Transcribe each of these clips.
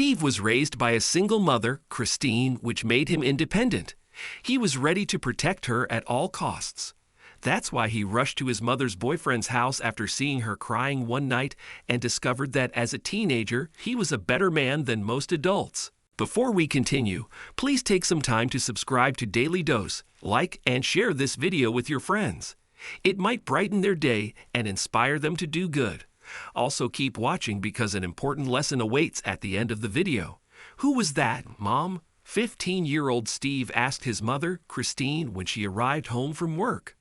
Steve was raised by a single mother, Christine, which made him independent. He was ready to protect her at all costs. That's why he rushed to his mother's boyfriend's house after seeing her crying one night and discovered that as a teenager, he was a better man than most adults. Before we continue, please take some time to subscribe to Dailydose, like and share this video with your friends. It might brighten their day and inspire them to do good. Also keep watching because an important lesson awaits at the end of the video. Who was that, Mom? 15-year-old Steve asked his mother, Christine, when she arrived home from work.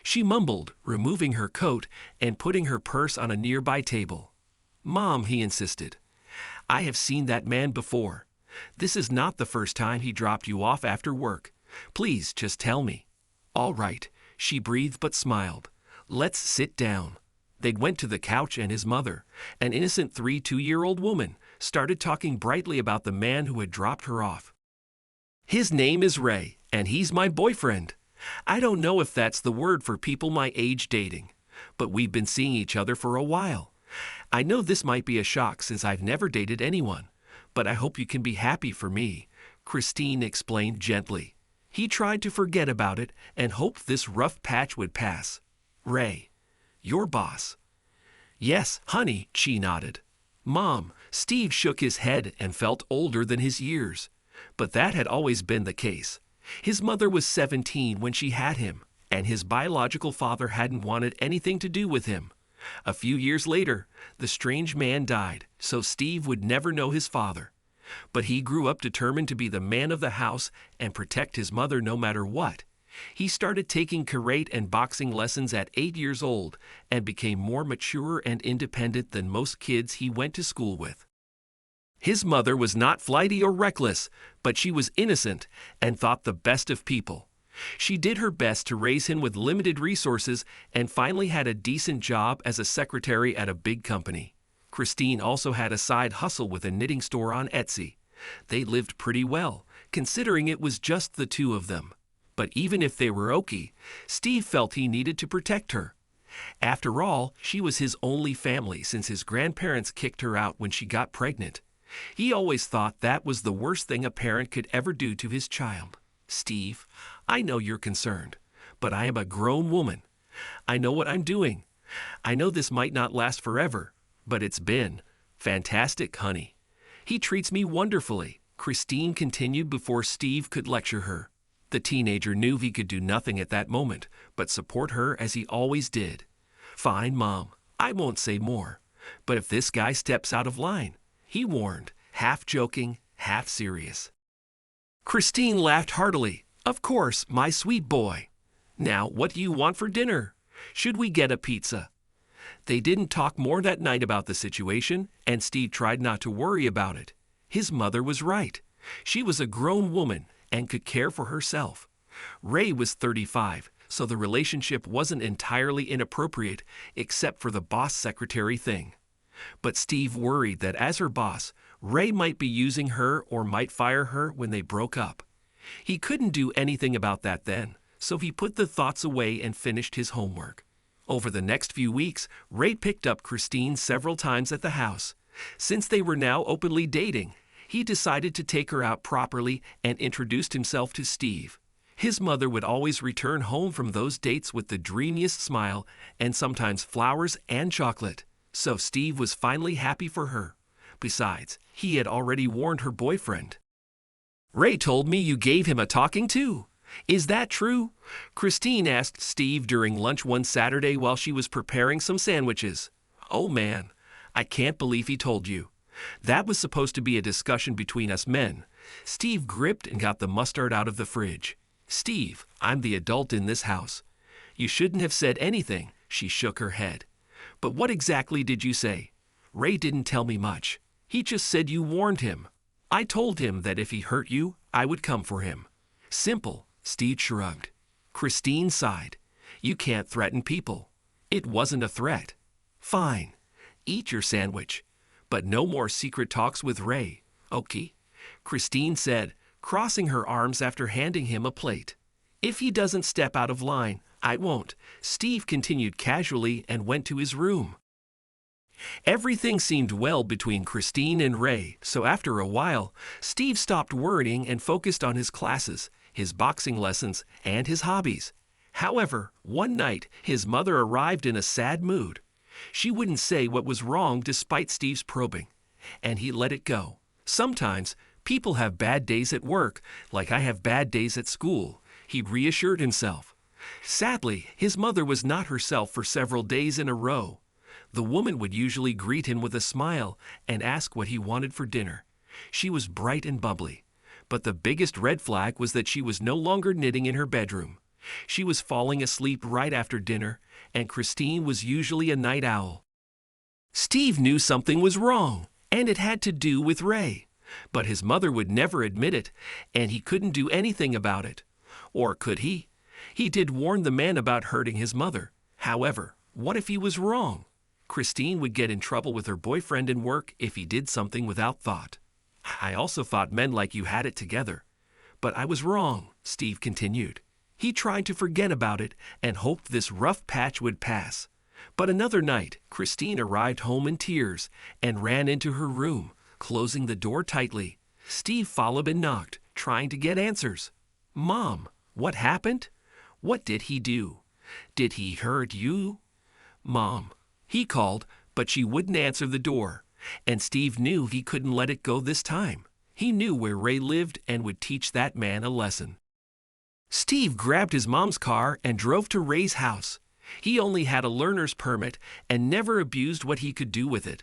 She mumbled, removing her coat and putting her purse on a nearby table. Mom, he insisted. I have seen that man before. This is not the first time he dropped you off after work. Please, just tell me. All right, she breathed but smiled. Let's sit down. They went to the couch and his mother, an innocent 2-year-old woman, started talking brightly about the man who had dropped her off. His name is Ray, and he's my boyfriend. I don't know if that's the word for people my age dating, but we've been seeing each other for a while. I know this might be a shock since I've never dated anyone, but I hope you can be happy for me, Christine explained gently. He tried to forget about it and hoped this rough patch would pass. Ray, your boss. Yes, honey, she nodded. Mom, Steve shook his head and felt older than his years, but that had always been the case. His mother was 17 when she had him, and his biological father hadn't wanted anything to do with him. A few years later, the strange man died, so Steve would never know his father. But he grew up determined to be the man of the house and protect his mother no matter what. He started taking karate and boxing lessons at 8 years old and became more mature and independent than most kids he went to school with. His mother was not flighty or reckless, but she was innocent and thought the best of people. She did her best to raise him with limited resources and finally had a decent job as a secretary at a big company. Christine also had a side hustle with a knitting store on Etsy. They lived pretty well, considering it was just the two of them. But even if they were okay, Steve felt he needed to protect her. After all, she was his only family since his grandparents kicked her out when she got pregnant. He always thought that was the worst thing a parent could ever do to his child. Steve, I know you're concerned, but I am a grown woman. I know what I'm doing. I know this might not last forever, but it's been fantastic, honey. He treats me wonderfully, Christine continued before Steve could lecture her. The teenager knew he could do nothing at that moment, but support her as he always did. Fine, Mom, I won't say more. But if this guy steps out of line, he warned, half joking, half serious. Christine laughed heartily. Of course, my sweet boy. Now, what do you want for dinner? Should we get a pizza? They didn't talk more that night about the situation, and Steve tried not to worry about it. His mother was right. She was a grown woman and could care for herself. Ray was 35, so the relationship wasn't entirely inappropriate except for the boss secretary thing. But Steve worried that as her boss, Ray might be using her or might fire her when they broke up. He couldn't do anything about that then, so he put the thoughts away and finished his homework. Over the next few weeks, Ray picked up Christine several times at the house. Since they were now openly dating, he decided to take her out properly and introduced himself to Steve. His mother would always return home from those dates with the dreamiest smile and sometimes flowers and chocolate. So Steve was finally happy for her. Besides, he had already warned her boyfriend. Ray told me you gave him a talking to. Is that true? Christine asked Steve during lunch one Saturday while she was preparing some sandwiches. Oh man, I can't believe he told you. That was supposed to be a discussion between us men. Steve gripped and got the mustard out of the fridge. Steve, I'm the adult in this house. You shouldn't have said anything, she shook her head. But what exactly did you say? Ray didn't tell me much. He just said you warned him. I told him that if he hurt you, I would come for him. Simple, Steve shrugged. Christine sighed. You can't threaten people. It wasn't a threat. Fine. Eat your sandwich. But no more secret talks with Ray. Okay? Christine said, crossing her arms after handing him a plate. If he doesn't step out of line, I won't. Steve continued casually and went to his room. Everything seemed well between Christine and Ray, so after a while, Steve stopped worrying and focused on his classes, his boxing lessons, and his hobbies. However, one night, his mother arrived in a sad mood. She wouldn't say what was wrong despite Steve's probing, and he let it go. Sometimes, people have bad days at work, like I have bad days at school, he reassured himself. Sadly, his mother was not herself for several days in a row. The woman would usually greet him with a smile and ask what he wanted for dinner. She was bright and bubbly, but the biggest red flag was that she was no longer knitting in her bedroom. She was falling asleep right after dinner, and Christine was usually a night owl. Steve knew something was wrong, and it had to do with Ray. But his mother would never admit it, and he couldn't do anything about it. Or could he? He did warn the man about hurting his mother. However, what if he was wrong? Christine would get in trouble with her boyfriend and work if he did something without thought. I also thought men like you had it together. But I was wrong, Steve continued. He tried to forget about it and hoped this rough patch would pass. But another night, Christine arrived home in tears and ran into her room, closing the door tightly. Steve followed and knocked, trying to get answers. Mom, what happened? What did he do? Did he hurt you? Mom. He called, but she wouldn't answer the door, and Steve knew he couldn't let it go this time. He knew where Ray lived and would teach that man a lesson. Steve grabbed his mom's car and drove to Ray's house. He only had a learner's permit and never abused what he could do with it.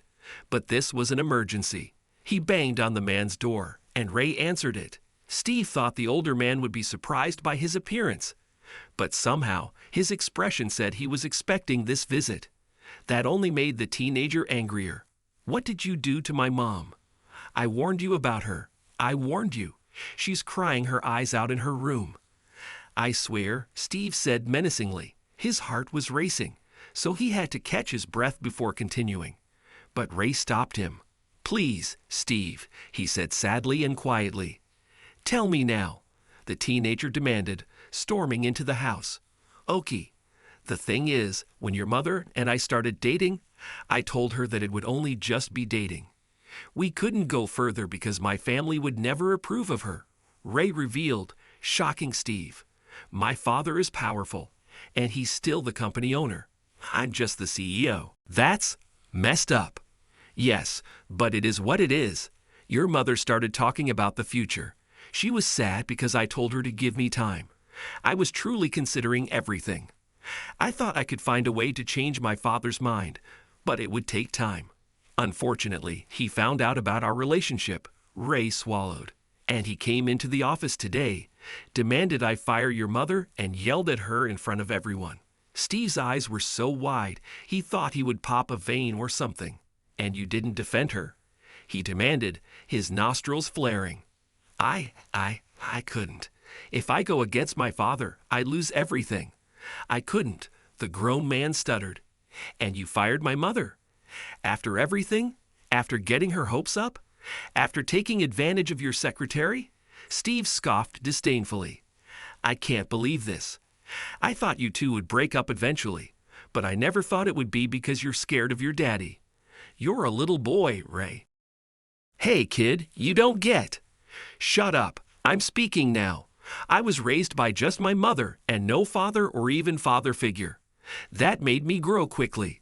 But this was an emergency. He banged on the man's door, and Ray answered it. Steve thought the older man would be surprised by his appearance. But somehow, his expression said he was expecting this visit. That only made the teenager angrier. What did you do to my mom? I warned you about her. I warned you. She's crying her eyes out in her room. I swear, Steve said menacingly. His heart was racing, so he had to catch his breath before continuing. But Ray stopped him. Please, Steve, he said sadly and quietly. Tell me now, the teenager demanded, storming into the house. Okay. The thing is, when your mother and I started dating, I told her that it would only just be dating. We couldn't go further because my family would never approve of her. Ray revealed, shocking Steve. My father is powerful, and he's still the company owner. I'm just the CEO. That's messed up. Yes, but it is what it is. Your mother started talking about the future. She was sad because I told her to give me time. I was truly considering everything. I thought I could find a way to change my father's mind, but it would take time. Unfortunately, he found out about our relationship. Ray swallowed. And he came into the office today, demanded I fire your mother, and yelled at her in front of everyone. Steve's eyes were so wide, he thought he would pop a vein or something. And you didn't defend her. He demanded, his nostrils flaring. I couldn't. If I go against my father, I lose everything. I couldn't, the grown man stuttered. And you fired my mother. After everything? After getting her hopes up? After taking advantage of your secretary? Steve scoffed disdainfully. I can't believe this. I thought you two would break up eventually, but I never thought it would be because you're scared of your daddy. You're a little boy, Ray. Hey, kid, you don't get. Shut up. I'm speaking now. I was raised by just my mother and no father or even father figure. That made me grow quickly.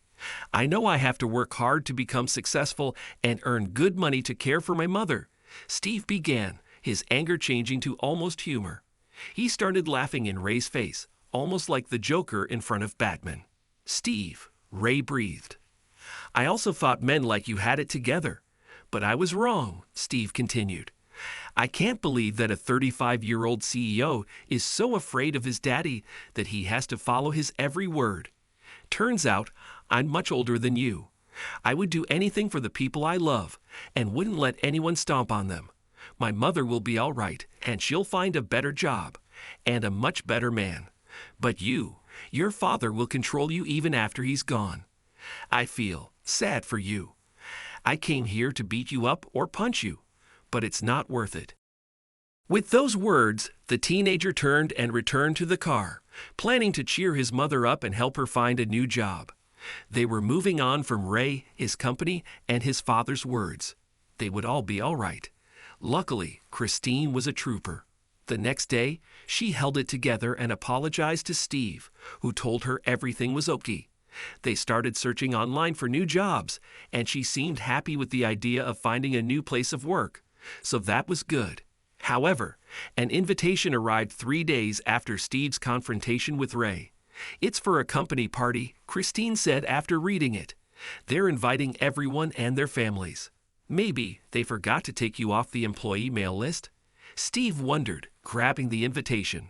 I know I have to work hard to become successful and earn good money to care for my mother. Steve began, his anger changing to almost humor. He started laughing in Ray's face, almost like the Joker in front of Batman. Steve, Ray breathed. I also thought men like you had it together. But I was wrong, Steve continued. I can't believe that a 35-year-old CEO is so afraid of his daddy that he has to follow his every word. Turns out, I'm much older than you. I would do anything for the people I love and wouldn't let anyone stomp on them. My mother will be all right, and she'll find a better job and a much better man. But your father will control you even after he's gone. I feel sad for you. I came here to beat you up or punch you, but it's not worth it. With those words, the teenager turned and returned to the car, planning to cheer his mother up and help her find a new job. They were moving on from Ray, his company, and his father's words. They would all be all right. Luckily, Christine was a trooper. The next day, she held it together and apologized to Steve, who told her everything was okay. They started searching online for new jobs, and she seemed happy with the idea of finding a new place of work. So that was good. However, an invitation arrived 3 days after Steve's confrontation with Ray. "It's for a company party," Christine said after reading it. "They're inviting everyone and their families. Maybe they forgot to take you off the employee mail list?" Steve wondered, grabbing the invitation.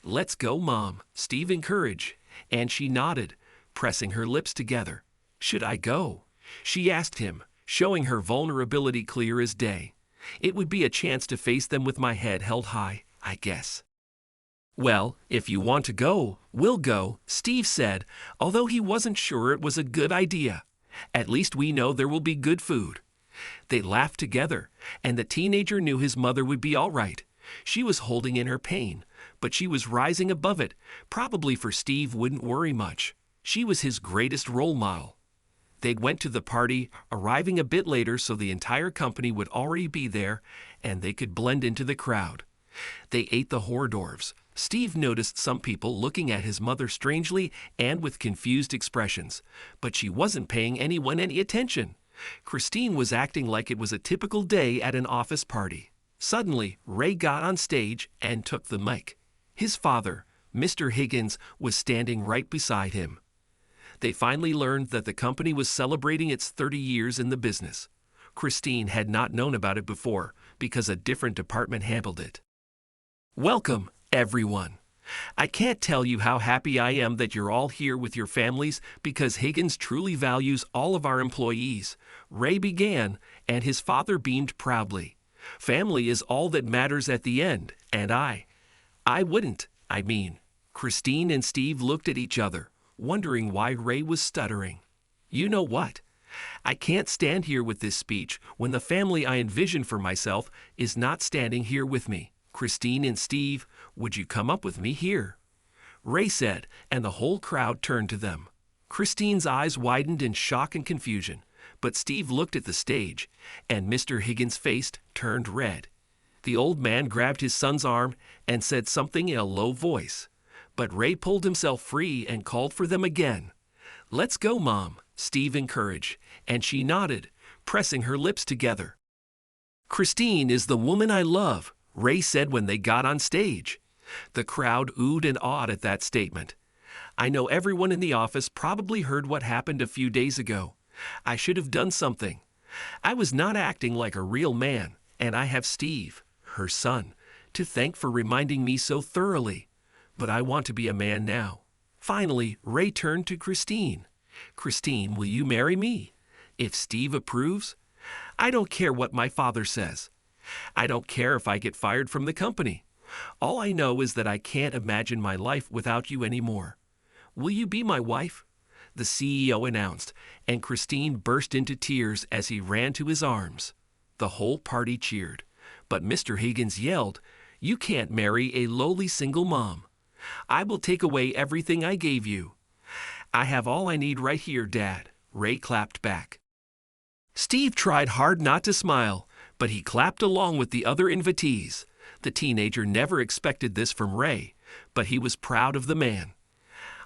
"Let's go, Mom," Steve encouraged, and she nodded, pressing her lips together. "Should I go?" she asked him, showing her vulnerability clear as day. "It would be a chance to face them with my head held high, I guess." "Well, if you want to go, we'll go," Steve said, although he wasn't sure it was a good idea. "At least we know there will be good food." They laughed together, and the teenager knew his mother would be all right. She was holding in her pain, but she was rising above it, probably for Steve wouldn't worry much. She was his greatest role model. They went to the party, arriving a bit later so the entire company would already be there and they could blend into the crowd. They ate the hors d'oeuvres. Steve noticed some people looking at his mother strangely and with confused expressions, but she wasn't paying anyone any attention. Christine was acting like it was a typical day at an office party. Suddenly, Ray got on stage and took the mic. His father, Mr. Higgins, was standing right beside him. They finally learned that the company was celebrating its 30 years in the business. Christine had not known about it before because a different department handled it. "Welcome, everyone. I can't tell you how happy I am that you're all here with your families because Higgins truly values all of our employees," Ray began, and his father beamed proudly. "Family is all that matters at the end, and I wouldn't, I mean." Christine and Steve looked at each other, wondering why Ray was stuttering. "You know what? I can't stand here with this speech when the family I envision for myself is not standing here with me. Christine and Steve, would you come up with me here?" Ray said, and the whole crowd turned to them. Christine's eyes widened in shock and confusion, but Steve looked at the stage, and Mr. Higgins' face turned red. The old man grabbed his son's arm and said something in a low voice, but Ray pulled himself free and called for them again. "Let's go, Mom," Steve encouraged, and she nodded, pressing her lips together. "Christine is the woman I love," Ray said when they got on stage. The crowd oohed and awed at that statement. "I know everyone in the office probably heard what happened a few days ago. I should have done something. I was not acting like a real man, and I have Steve, her son, to thank for reminding me so thoroughly. But I want to be a man now." Finally, Ray turned to Christine. "Christine, will you marry me? If Steve approves? I don't care what my father says. I don't care if I get fired from the company. All I know is that I can't imagine my life without you anymore. Will you be my wife?" the CEO announced, and Christine burst into tears as he ran to his arms. The whole party cheered, but Mr. Higgins yelled, "You can't marry a lowly single mom. I will take away everything I gave you." "I have all I need right here, Dad," Ray clapped back. Steve tried hard not to smile, but he clapped along with the other invitees. The teenager never expected this from Ray, but he was proud of the man.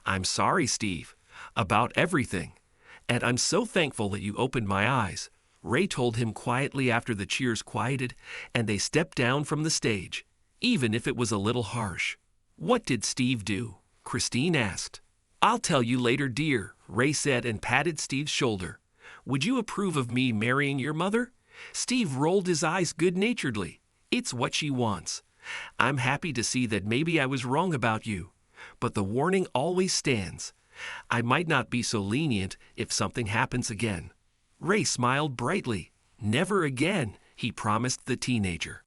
"I'm sorry, Steve, about everything, and I'm so thankful that you opened my eyes," Ray told him quietly after the cheers quieted and they stepped down from the stage, even if it was a little harsh. "What did Steve do?" Christine asked. "I'll tell you later, dear," Ray said and patted Steve's shoulder. "Would you approve of me marrying your mother?" Steve rolled his eyes good-naturedly. "It's what she wants. I'm happy to see that maybe I was wrong about you, but the warning always stands. I might not be so lenient if something happens again." Ray smiled brightly. "Never again," he promised the teenager.